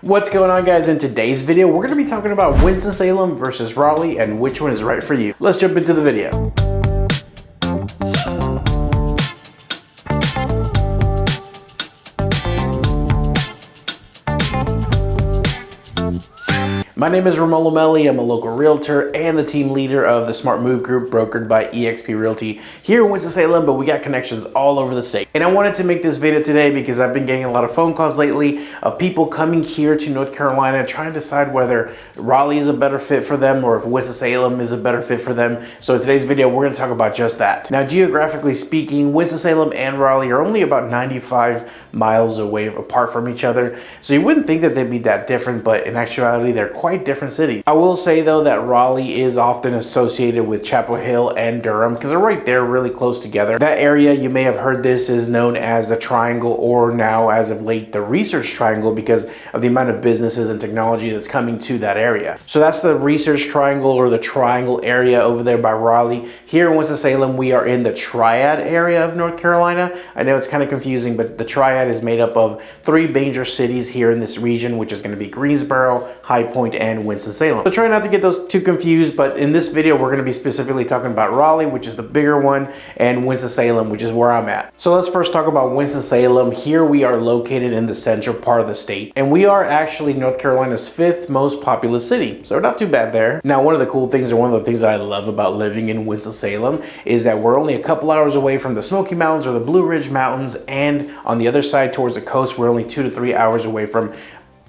What's going on, guys? In today's video, we're going to be talking about Winston-Salem versus Raleigh and which one is right for you. Let's jump into the video. My name is Ramon.Lomeli. I'm a local realtor and the team leader of the Smart Move Group brokered by eXp Realty here in Winston-Salem, but we got connections all over the state. And I wanted to make this video today because I've been getting a lot of phone calls lately of people coming here to North Carolina trying to decide whether Raleigh is a better fit for them or if Winston-Salem is a better fit for them. So in today's video, we're going to talk about just that. Now, geographically speaking, Winston-Salem and Raleigh are only about 95 miles away apart from each other. So you wouldn't think that they'd be that different, but in actuality, they're quite different cities. I will say though that Raleigh is often associated with Chapel Hill and Durham because they're right there really close together. That area, you may have heard this, is known as the Triangle, or now as of late the Research Triangle, because of the amount of businesses and technology that's coming to that area. So that's the Research Triangle, or the Triangle area over there by Raleigh. Here in Winston-Salem, we are in the Triad area of North Carolina. I know it's kind of confusing, but the Triad is made up of three major cities here in this region, which is going to be Greensboro, High Point, and Winston-Salem. So try not to get those too confused, but in this video we're going to be specifically talking about Raleigh, which is the bigger one, and Winston-Salem, which is where I'm at. So let's first talk about Winston-Salem. Here we are located in the central part of the state, and we are actually North Carolina's 5th most populous city, so not too bad there. Now, one of the cool things, or one of the things that I love about living in Winston-Salem, is that we're only a couple hours away from the Smoky Mountains or the Blue Ridge Mountains, and on the other side towards the coast, we're only 2 to 3 hours away from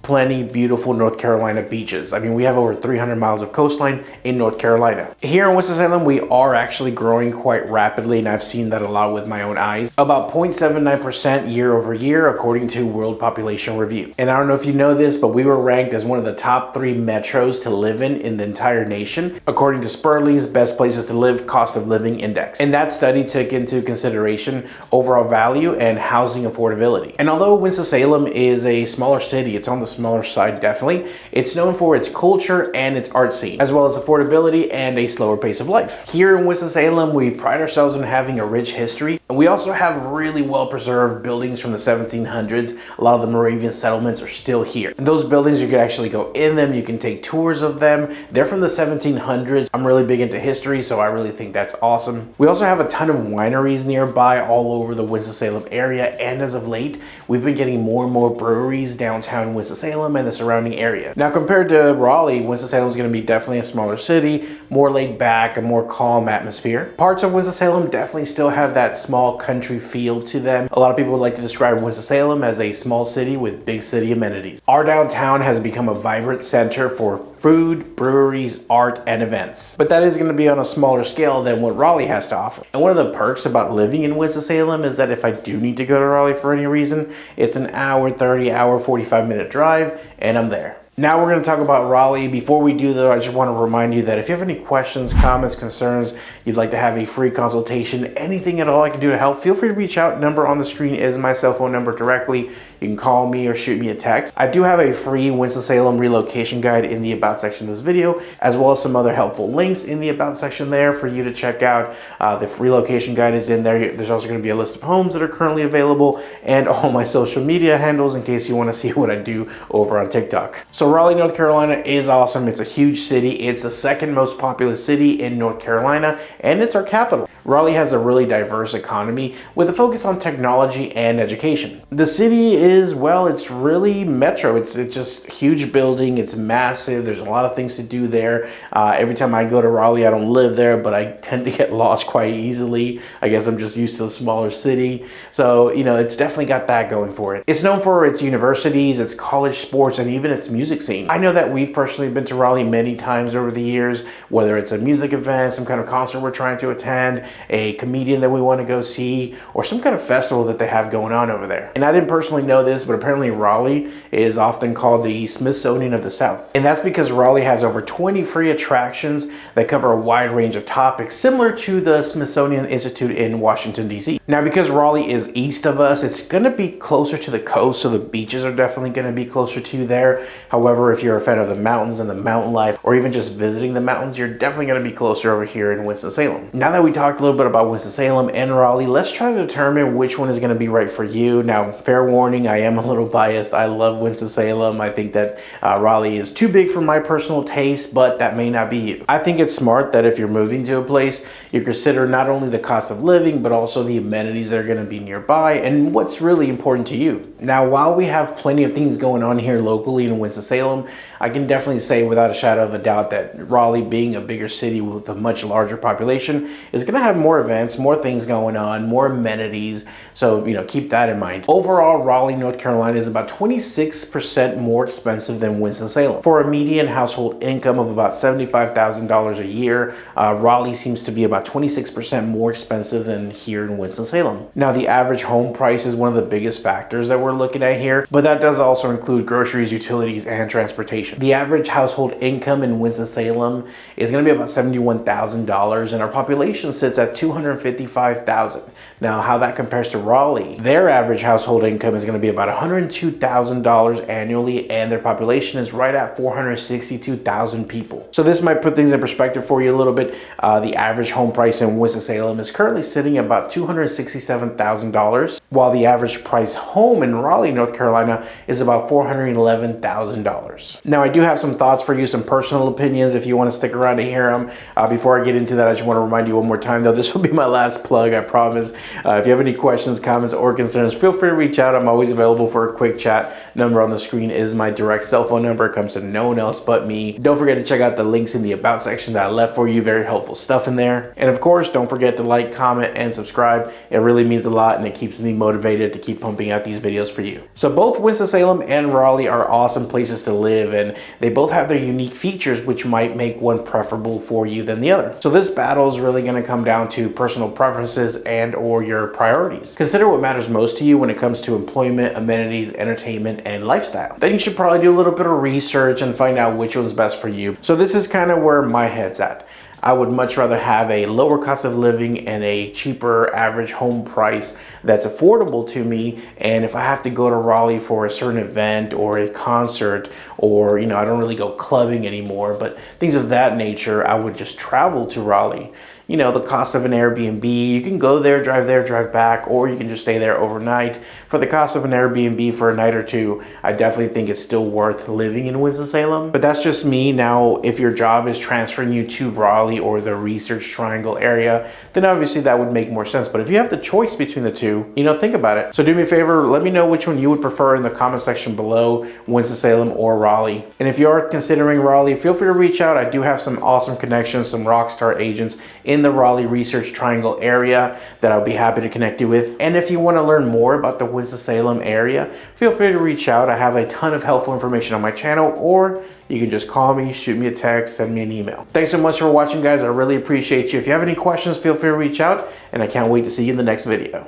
plenty beautiful North Carolina beaches. I mean, we have over 300 miles of coastline in North Carolina. Here in Winston-Salem, we are actually growing quite rapidly, and I've seen that a lot with my own eyes. About 0.79% year over year, according to World Population Review. And I don't know if you know this, but we were ranked as one of the top 3 metros to live in the entire nation, according to Spurley's Best Places to Live Cost of Living Index. And that study took into consideration overall value and housing affordability. And although Winston-Salem is a smaller city, it's on the smaller side, definitely, it's known for its culture and its art scene, as well as affordability and a slower pace of life. Here in Winston-Salem, we pride ourselves in having a rich history, and we also have really well preserved buildings from the 1700s. A lot of the Moravian settlements are still here. And those buildings, you can actually go in them, you can take tours of them. They're from the 1700s. I'm really big into history, so I really think that's awesome. We also have a ton of wineries nearby all over the Winston-Salem area, and as of late, we've been getting more and more breweries downtown Winston-Salem and the surrounding area. Now, compared to Raleigh, Winston-Salem is going to be definitely a smaller city, more laid back, a more calm atmosphere. Parts of Winston-Salem definitely still have that small country feel to them. A lot of people would like to describe Winston-Salem as a small city with big city amenities. Our downtown has become a vibrant center for food, breweries, art, and events. But that is going to be on a smaller scale than what Raleigh has to offer. And one of the perks about living in Winston-Salem is that if I do need to go to Raleigh for any reason, it's an hour, 30 hour, 45-minute drive, and I'm there. Now we're going to talk about Raleigh. Before we do though, I just want to remind you that if you have any questions, comments, concerns, you'd like to have a free consultation, anything at all I can do to help, feel free to reach out. Number on the screen is my cell phone number directly. You can call me or shoot me a text. I do have a free Winston-Salem relocation guide in the about section of this video, as well as some other helpful links in the about section there for you to check out. The relocation guide is in there. There's also going to be a list of homes that are currently available and all my social media handles in case you want to see what I do over on TikTok. So Raleigh, North Carolina is awesome. It's a huge city. It's the 2nd most populous city in North Carolina, and it's our capital. Raleigh has a really diverse economy with a focus on technology and education. The city is, well, it's really metro. It's just huge building. It's massive. There's a lot of things to do there. Every time I go to Raleigh, I don't live there, but I tend to get lost quite easily. I guess I'm just used to the smaller city. So, you know, it's definitely got that going for it. It's known for its universities, its college sports, and even its music scene. I know that we've personally been to Raleigh many times over the years, whether it's a music event, some kind of concert we're trying to attend, a comedian that we want to go see, or some kind of festival that they have going on over there. And I didn't personally know this, but apparently Raleigh is often called the Smithsonian of the South. And that's because Raleigh has over 20 free attractions that cover a wide range of topics, similar to the Smithsonian Institute in Washington, D.C. Now, because Raleigh is east of us, it's going to be closer to the coast, so the beaches are definitely going to be closer to there. However, if you're a fan of the mountains and the mountain life, or even just visiting the mountains, you're definitely going to be closer over here in Winston-Salem. Now that we talked a little bit about Winston-Salem and Raleigh, let's try to determine which one is going to be right for you. Now, fair warning, I am a little biased. I love Winston-Salem. I think that Raleigh is too big for my personal taste, but that may not be you. I think it's smart that if you're moving to a place, you consider not only the cost of living, but also the amenities that are going to be nearby and what's really important to you. Now, while we have plenty of things going on here locally in Winston-Salem, I can definitely say without a shadow of a doubt that Raleigh, being a bigger city with a much larger population, is going to have more events, more things going on, more amenities. So, keep that in mind. Overall, Raleigh, North Carolina is about 26% more expensive than Winston-Salem. For a median household income of about $75,000 a year, Raleigh seems to be about 26% more expensive than here in Winston-Salem. Now, the average home price is one of the biggest factors that we're looking at here, but that does also include groceries, utilities, and transportation. The average household income in Winston-Salem is going to be about $71,000, and our population sits at 255,000. Now, how that compares to Raleigh, their average household income is going to be about $102,000 annually, and their population is right at 462,000 people. So this might put things in perspective for you a little bit. The average home price in Winston-Salem is currently sitting at about $267,000, while the average price home in Raleigh, North Carolina is about $411,000. Now, I do have some thoughts for you, some personal opinions if you want to stick around to hear them. Before I get into that, I just want to remind you one more time, though, this will be my last plug, I promise. If you have any questions, comments, or concerns, feel free to reach out. I'm always available for a quick chat. Number on the screen is my direct cell phone number. It comes to no one else but me. Don't forget to check out the links in the About section that I left for you. Very helpful stuff in there. And of course, don't forget to like, comment, and subscribe. It really means a lot, and it keeps me motivated to keep pumping out these videos for you. So both Winston-Salem and Raleigh are awesome places to live, and they both have their unique features which might make one preferable for you than the other. So this battle is really going to come down to personal preferences and or your priorities. Consider what matters most to you when it comes to employment, amenities, entertainment, and lifestyle. Then you should probably do a little bit of research and find out which one's best for you. So this is kind of where my head's at. I would much rather have a lower cost of living and a cheaper average home price that's affordable to me. And if I have to go to Raleigh for a certain event or a concert, or I don't really go clubbing anymore, but things of that nature, I would just travel to Raleigh. The cost of an Airbnb, you can go there, drive back, or you can just stay there overnight. For the cost of an Airbnb for a night or two, I definitely think it's still worth living in Winston-Salem. But that's just me. Now, if your job is transferring you to Raleigh or the Research Triangle area, then obviously that would make more sense. But if you have the choice between the two, think about it. So do me a favor, let me know which one you would prefer in the comment section below, Winston-Salem or Raleigh. And if you are considering Raleigh, feel free to reach out. I do have some awesome connections, some rock star agents in the Raleigh Research Triangle area that I'll be happy to connect you with. And if you want to learn more about the Winston-Salem area, feel free to reach out. I have a ton of helpful information on my channel, or you can just call me, shoot me a text, send me an email. Thanks so much for watching, guys. I really appreciate you. If you have any questions, feel free to reach out, and I can't wait to see you in the next video.